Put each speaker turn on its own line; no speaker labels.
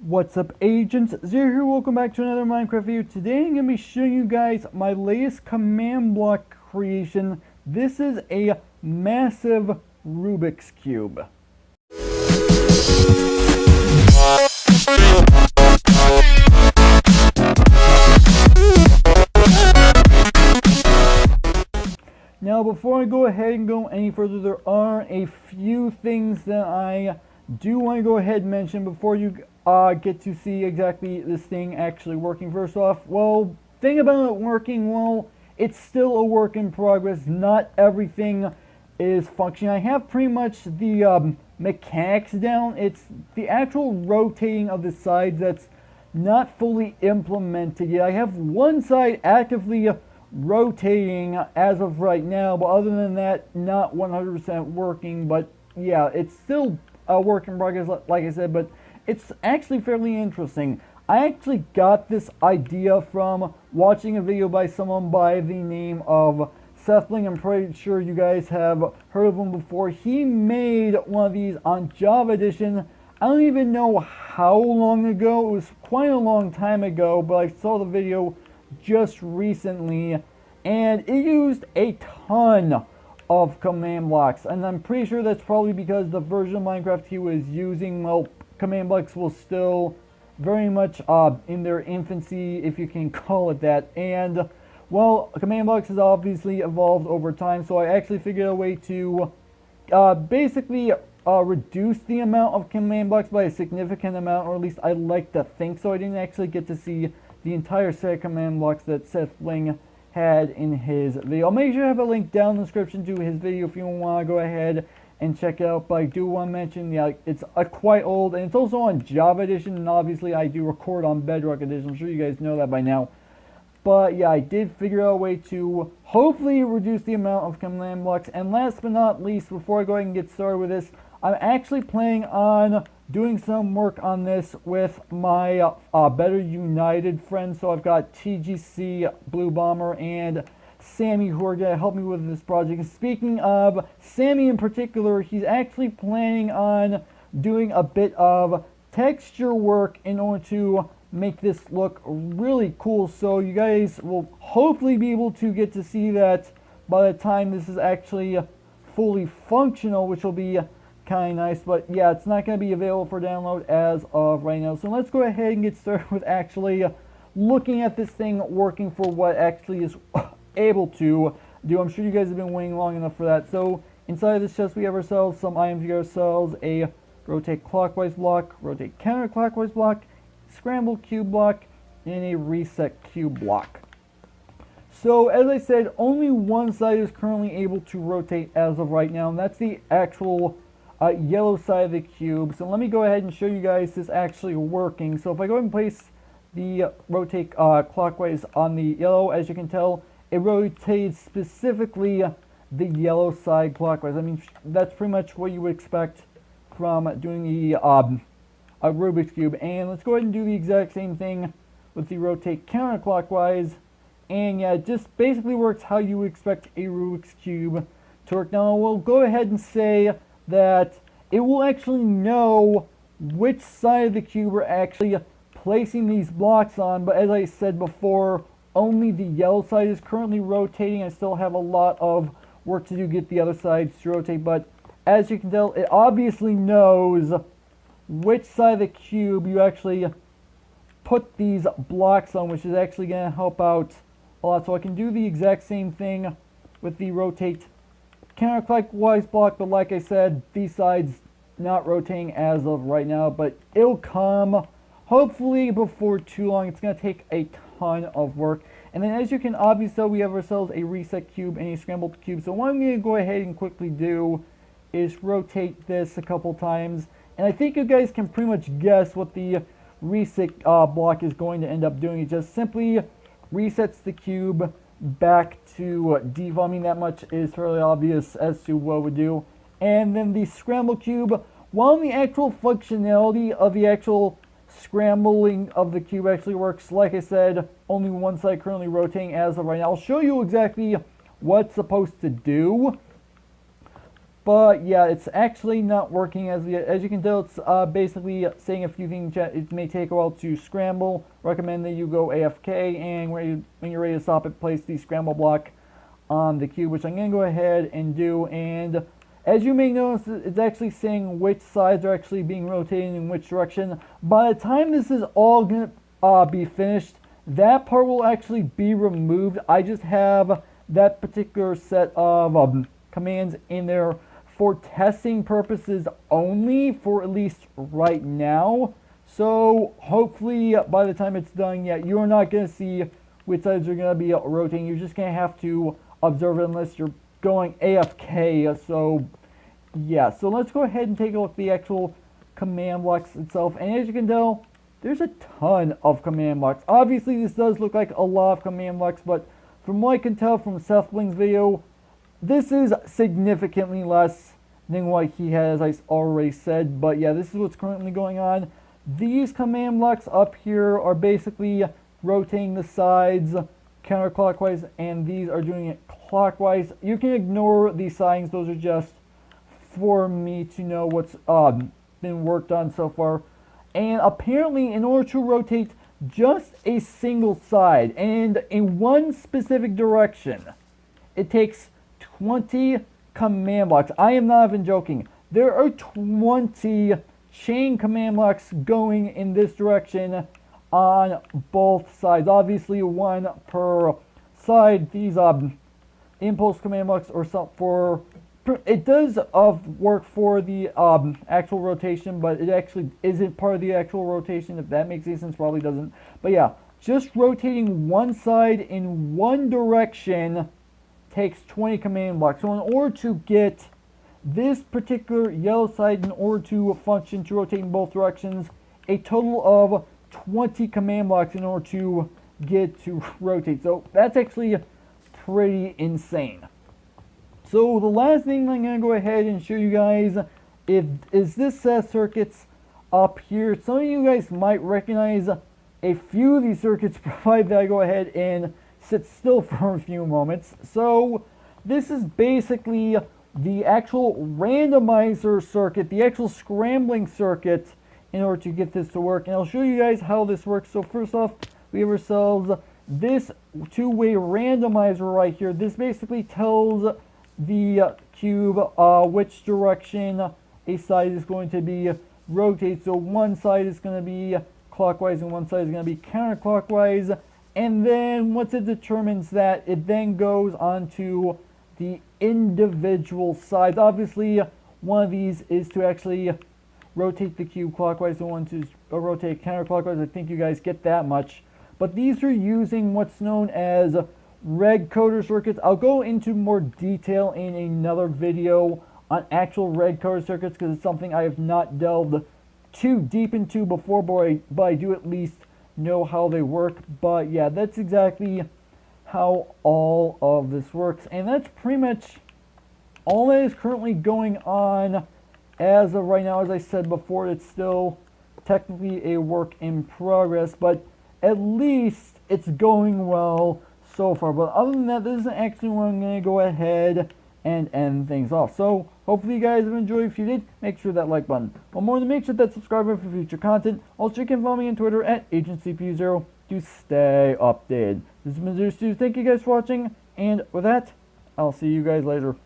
What's up, agents? Zero here, welcome back to another Minecraft video. Today I'm going to be showing you guys my latest command block creation. This is a massive Rubik's Cube. Now before I go ahead and go any further, there are a few things that I do want to go ahead and mention before you get to see exactly this thing actually working. First off, well, thing about it working, well, it's still a work in progress. Not everything is functioning. I have pretty much the mechanics down. It's the actual rotating of the sides that's not fully implemented yet. I have one side actively rotating as of right now, but other than that, not 100% working. But yeah, it's still a work in progress, like I said, but it's actually fairly interesting. I actually got this idea from watching a video by someone by the name of SethBling. I'm pretty sure you guys have heard of him before. He made one of these on Java Edition. I don't even know how long ago. It was quite a long time ago, but I saw the video just recently, and it used a ton of command blocks, and I'm pretty sure that's probably because the version of Minecraft he was using, well, command blocks was still very much in their infancy, if you can call it that. And well, command blocks has obviously evolved over time, so I actually figured a way to basically reduce the amount of command blocks by a significant amount, or at least I like to think so. I didn't actually get to see the entire set of command blocks that SethBling had in his video. I'll make sure I have a link down in the description to his video if you want to go ahead and check it out. But I do want to mention, yeah, it's quite old, and it's also on Java Edition, and obviously I do record on Bedrock Edition. I'm sure you guys know that by now. But yeah, I did figure out a way to hopefully reduce the amount of command blocks. And last but not least, before I go ahead and get started with this, I'm actually planning on doing some work on this with my Better United friends. So I've got TGC, Blue Bomber, and Sammy who are going to help me with this project. And speaking of Sammy in particular, he's actually planning on doing a bit of texture work in order to make this look really cool. So you guys will hopefully be able to get to see that by the time this is actually fully functional, which will be kind of nice. But yeah, it's not going to be available for download as of right now. So let's go ahead and get started with actually looking at this thing working for what actually is able to do. I'm sure you guys have been waiting long enough for that. So inside of this chest we have ourselves some items. We have ourselves a rotate clockwise block, rotate counterclockwise block, scramble cube block, and a reset cube block. So as I said, only one side is currently able to rotate as of right now, and that's the actual yellow side of the cube. So let me go ahead and show you guys this actually working. So if I go ahead and place the rotate clockwise on the yellow, as you can tell, it rotates specifically the yellow side clockwise. I mean, that's pretty much what you would expect from doing the Rubik's Cube. And let's go ahead and do the exact same thing with the rotate counterclockwise. And yeah, it just basically works how you would expect a Rubik's Cube to work. Now, we'll go ahead and say that it will actually know which side of the cube we're actually placing these blocks on. But as I said before, only the yellow side is currently rotating. I still have a lot of work to do to get the other sides to rotate. But as you can tell, it obviously knows which side of the cube you actually put these blocks on, which is actually going to help out a lot. So I can do the exact same thing with the rotate counterclockwise block, but like I said, these sides not rotating as of right now, but it'll come hopefully before too long. It's going to take a ton of work. And then as you can obviously tell, we have ourselves a reset cube and a scrambled cube. So what I'm going to go ahead and quickly do is rotate this a couple times. And I think you guys can pretty much guess what the reset block is going to end up doing. It just simply resets the cube back to default. I mean, that much is fairly obvious as to what it would do. And then the scramble cube, while the actual functionality of the actual scrambling of the cube actually works, like I said, only one side currently rotating as of right now. I'll show you exactly what it's supposed to do. But yeah, it's actually not working as you can tell. It's basically saying a few things. It may take a while to scramble. Recommend that you go AFK, and when you're ready to stop it, place the scramble block on the cube, which I'm going to go ahead and do. And as you may notice, it's actually saying which sides are actually being rotated in which direction. By the time this is all going to be finished, that part will actually be removed. I just have that particular set of commands in there for testing purposes only, for at least right now. So hopefully by the time it's done, yeah, you're not going to see which sides are going to be rotating. You're just going to have to observe it unless you're going AFK. So yeah, so let's go ahead and take a look at the actual command blocks itself. And as you can tell, there's a ton of command blocks. Obviously this does look like a lot of command blocks, but from what I can tell from SethBling's video, this is significantly less than what he has, as I already said. But yeah, this is what's currently going on. These command blocks up here are basically rotating the sides counterclockwise, and these are doing it clockwise. You can ignore these signs. Those are just for me to know what's been worked on so far. And apparently, in order to rotate just a single side and in one specific direction, it takes 20 command blocks. I am not even joking. There are 20 chain command blocks going in this direction on both sides. Obviously, one per side. These impulse command blocks or something for. It does work for the actual rotation, but it actually isn't part of the actual rotation. If that makes any sense, probably doesn't. But yeah, just rotating one side in one direction takes 20 command blocks. So in order to get this particular yellow side, in order to function to rotate in both directions, a total of 20 command blocks in order to get to rotate. So that's actually pretty insane. So the last thing I'm going to go ahead and show you guys is this set of circuits up here. Some of you guys might recognize a few of these circuits, provided that I go ahead and sit still for a few moments. So this is basically the actual randomizer circuit, the actual scrambling circuit, in order to get this to work. And I'll show you guys how this works. So first off, we have ourselves this two-way randomizer right here. This basically tells the cube which direction a side is going to be rotated. So one side is going to be clockwise and one side is going to be counterclockwise. And then once it determines that, it then goes on to the individual sides. Obviously, one of these is to actually rotate the cube clockwise and one to rotate counterclockwise. I think you guys get that much. But these are using what's known as red coder circuits. I'll go into more detail in another video on actual red coder circuits, because it's something I have not delved too deep into before, but I do at least know how they work. But yeah, that's exactly how all of this works, and that's pretty much all that is currently going on as of right now. As I said before, it's still technically a work in progress, but at least it's going well so far. But other than that, this is actually where I'm going to go ahead and end things off. So hopefully you guys have enjoyed. If you did, make sure that like button. But more than make sure that subscribe button for future content. Also, you can follow me on Twitter at AgentCPU0 to stay updated. This is Mr. Stu. Thank you guys for watching, and with that, I'll see you guys later.